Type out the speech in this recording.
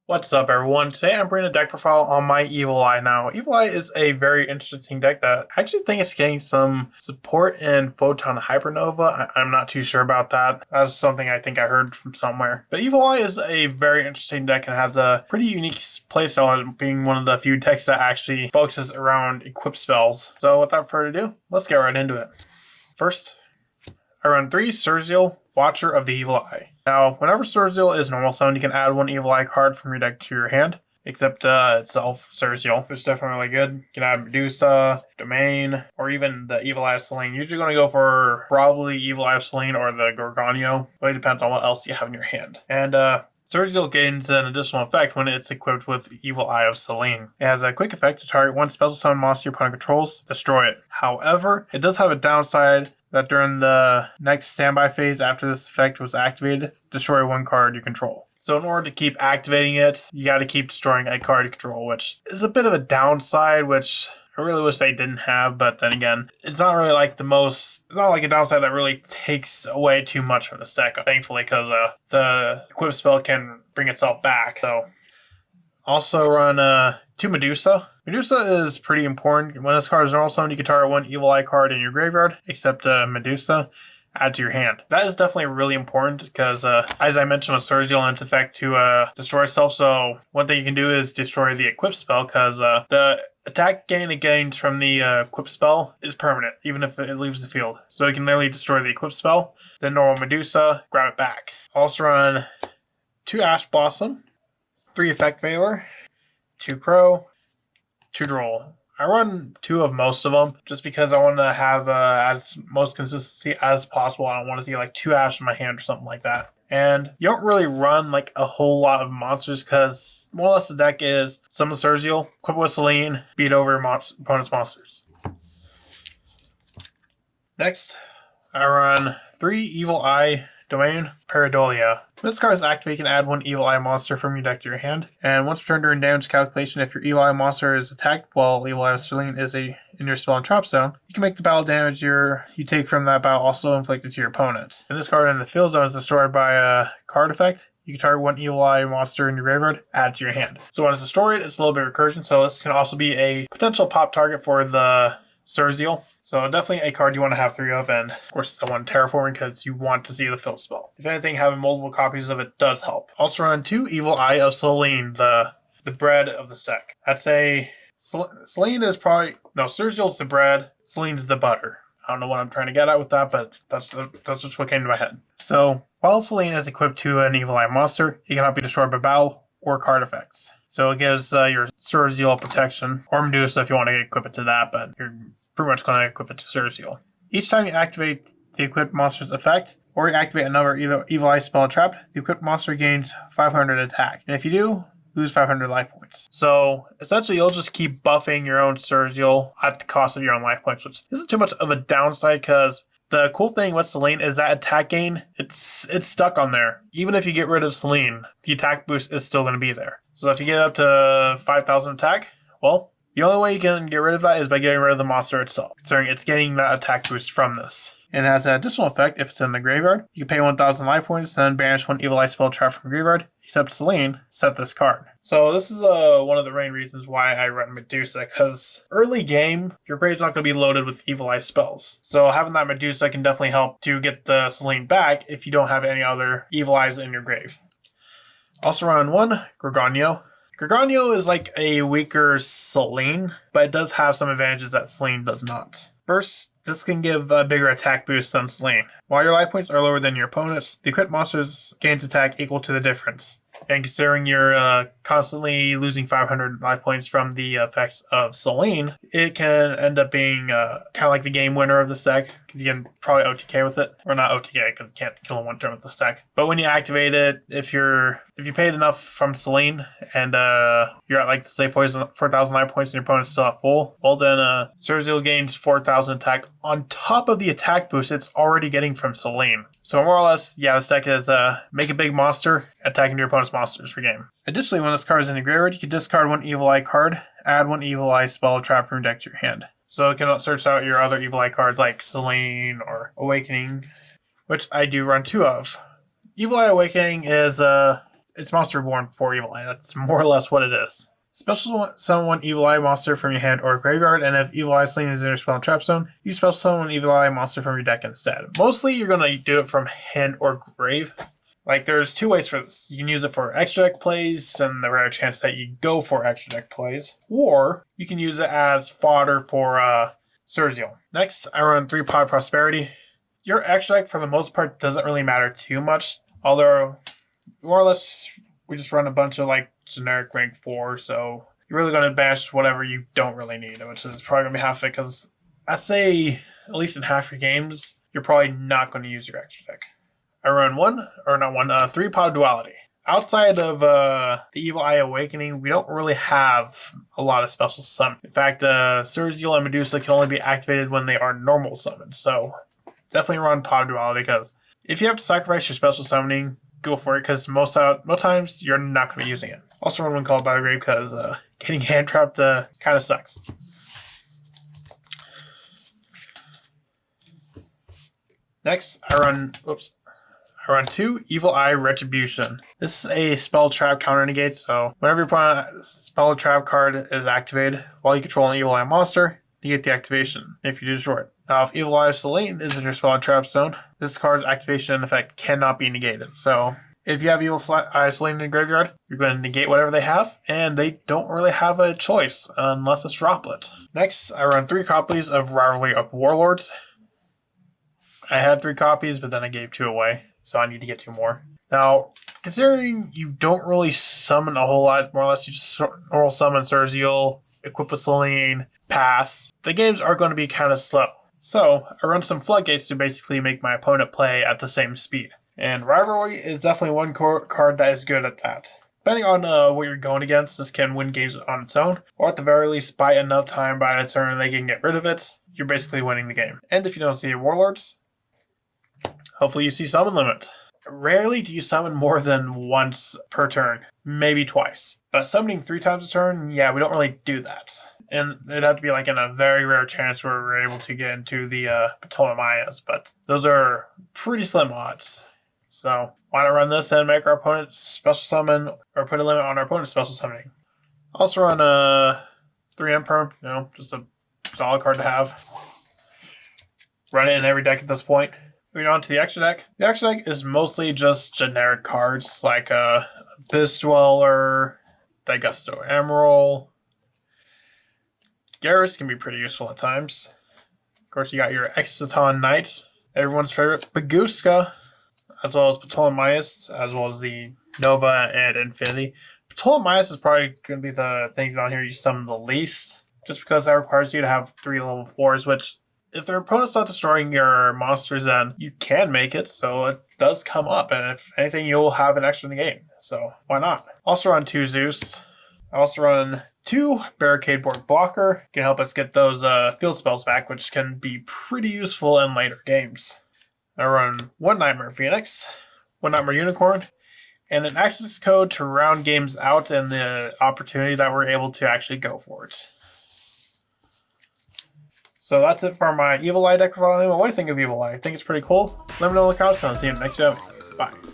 What's up, everyone? Today I'm bringing a deck profile on my Evil Eye. Now, Evil Eye is a very interesting deck that I actually think it's getting some support in Photon Hypernova. I'm not too sure about that. That's something I think I heard from somewhere. But Evil Eye is a very interesting deck and has a pretty unique playstyle, being one of the few decks that actually focuses around equip spells. So without further ado, let's get right into it. First, I run 3 Surzeal, Watcher of the Evil Eye. Now, whenever Surzeal is normal summon, you can add 1 Evil Eye card from your deck to your hand, except itself, Surzeal, which is definitely really good. You can add Medusa, Domain, or even the Evil Eye of Selene. Usually going to go for probably Evil Eye of Selene or the Gorgonio. Really depends on what else you have in your hand. And Surzeal gains an additional effect when it's equipped with Evil Eye of Selene. It has a quick effect to target one special summon monster your opponent controls, destroy it. However, it does have a downside that during the next standby phase after this effect was activated, destroy 1 card you control. So in order to keep activating it, you got to keep destroying a card you control, which is a bit of a downside, which I really wish they didn't have, but then again, it's not really like it's not like a downside that really takes away too much from this deck, thankfully, because the equip spell can bring itself back. So also run 2 Medusa. Medusa is pretty important. When this card is normal summon, you can target 1 Evil Eye card in your graveyard, except Medusa, add to your hand. That is definitely really important because, as I mentioned with Surzeal and its effect to destroy itself, so one thing you can do is destroy the equip spell because the attack gain it gains from the equip spell is permanent, even if it leaves the field. So you can literally destroy the equip spell, then normal Medusa, grab it back. Also run 2 Ash Blossom, 3 Effect Veiler, 2 Crow, 2 Droll. I run 2 of most of them just because I want to have as most consistency as possible. I don't want to see like 2 Ash in my hand or something like that. And you don't really run like a whole lot of monsters because more or less the deck is summon Surzeal, equip with Selene, beat over your opponent's monsters. Next, I run 3 Evil Eye, Domain, Pareidolia. When this card is activated, you can add 1 Evil Eye monster from your deck to your hand. And once per turn during damage calculation, if your Evil Eye monster is attacked while Evil Eye of Selene is in your spell and trap zone, you can make the battle damage you take from that battle also inflicted to your opponent. And this card in the field zone is destroyed by a card effect. You can target 1 Evil Eye monster in your graveyard, add it to your hand. So when it's destroyed, it's a little bit of recursion, so this can also be a potential pop target for the Surzeal. So definitely a card you want to have 3 of, and of course it's the one terraforming because you want to see the fill spell. If anything, having multiple copies of it does help. Also run 2 Evil Eye of Selene, the bread of this deck. That's a Selene is probably Surzeal's the bread, Selene's the butter. I don't know what I'm trying to get at with that, but that's just what came to my head. So while Selene is equipped to an Evil Eye monster, it cannot be destroyed by battle or card effects. So it gives your Surzeal protection, or Medusa if you want to equip it to that, but you're pretty much going to equip it to Surzeal. Each time you activate the equipped monster's effect, or you activate another Evil Eye spell or trap, the equipped monster gains 500 attack. And if you do, lose 500 life points. So essentially you'll just keep buffing your own Surzeal at the cost of your own life points, which isn't too much of a downside because the cool thing with Selene is that attack gain, it's stuck on there. Even if you get rid of Selene, the attack boost is still going to be there. So if you get up to 5,000 attack, well, the only way you can get rid of that is by getting rid of the monster itself, considering it's getting that attack boost from this. And it has an additional effect if it's in the graveyard. You can pay 1,000 life points, then banish 1 Evil Eye spell trap from your graveyard, except Selene, set this card. So this is one of the main reasons why I run Medusa, because early game, your grave's not going to be loaded with Evil Eye spells. So having that Medusa can definitely help to get the Selene back if you don't have any other Evil Eyes in your grave. Also run 1 Gorgonio. Gorgonio is like a weaker Selene, but it does have some advantages that Selene does not. First, this can give a bigger attack boost than Selene. While your life points are lower than your opponent's, the equipped monster's gains attack equal to the difference. And considering you're constantly losing 500 life points from the effects of Selene, it can end up being kind of like the game winner of this deck. You can probably OTK with it. Or not OTK, because you can't kill in one turn with this deck. But when you activate it, if you paid enough from Selene, and you're at like, say, 4,000 life points and your opponent's still at full, well then Surzeal gains 4,000 attack on top of the attack boost it's already getting from Selene. So more or less, yeah, this deck is make a big monster, attacking your opponent's monsters for game. Additionally, when this card is in your graveyard, you can discard 1 Evil Eye card, add 1 Evil Eye spell or trap from your deck to your hand. So it can search out your other Evil Eye cards like Selene or Awakening, which I do run 2 of. Evil Eye Awakening is it's Monster Reborn for Evil Eye. That's more or less what it is. Special summon one Evil Eye monster from your hand or graveyard, and if Evil Eye Sling is in your spell and trap zone, you special summon one Evil Eye monster from your deck instead. Mostly, you're gonna do it from hand or grave. Like, there's two ways for this. You can use it for extra deck plays, and the rare chance that you go for extra deck plays, or you can use it as fodder for Surziel. Next, I run 3 Pod Prosperity. Your extra deck, for the most part, doesn't really matter too much, although more or less we just run a bunch of like generic rank 4, so you're really going to bash whatever you don't really need, which is probably going to be half of it, because I'd say at least in half your games, you're probably not going to use your extra deck. I run 3 Pod Duality. Outside of the Evil Eye Awakening, we don't really have a lot of special summons. In fact, Surziel and Medusa can only be activated when they are normal summons, so definitely run Pod Duality, because if you have to sacrifice your special summoning, go for it, because most times you're not going to be using it. Also run one called By the Grave, because getting hand trapped kind of sucks. Next, I run 2 Evil Eye Retribution. This is a spell trap counter negate, so whenever your opponent's spell trap card is activated while you control an Evil Eye monster, you get the activation if you destroy it. Now, if Evil Eye Selene is in your spell trap zone, this card's activation effect cannot be negated. So if you have Evil Eye Selene in the graveyard, you're going to negate whatever they have, and they don't really have a choice unless it's Droplet. Next, I run 3 copies of Rivalry of Warlords. I had 3 copies, but then I gave 2 away, so I need to get 2 more. Now, considering you don't really summon a whole lot, more or less you just normal summon Surziel, equip with Selene, pass, the games are going to be kind of slow. So, I run some floodgates to basically make my opponent play at the same speed. And Rivalry is definitely one card that is good at that. Depending on what you're going against, this can win games on its own, or at the very least, buy enough time by the turn they can get rid of it, you're basically winning the game. And if you don't see Warlords, hopefully you see Summon Limit. Rarely do you summon more than once per turn, maybe twice. But summoning 3 times a turn, yeah, we don't really do that. And it'd have to be like in a very rare chance where we're able to get into the Ptolemaias, but those are pretty slim odds. So why not run this and make our opponent special summon, or put a limit on our opponent's special summoning. Also run 3 Imperm, just a solid card to have. Run it in every deck at this point. Moving on to the extra deck. The extra deck is mostly just generic cards like Abyss Dweller, Daigusto Emerald. Garrus can be pretty useful at times. Of course, you got your Exciton Knight, everyone's favorite Baguska, as well as Ptolemaias, as well as the Nova and Infinity. Ptolemaias is probably going to be the things on here you summon the least, just because that requires you to have 3 level 4s, which if their opponent's not destroying your monsters, then you can make it, so it does come up, and if anything, you'll have an extra in the game, so why not? Also run 2 Zeus. I also run 2 Barricade Board Blocker, can help us get those field spells back, which can be pretty useful in later games. I run 1 Nightmare Phoenix, 1 Nightmare Unicorn, and an access code to round games out and the opportunity that we're able to actually go for it. So that's it for my Evil Eye deck. What do you think of Evil Eye? I think it's pretty cool. Let me know in the comments and I'll see you in the next video. Bye.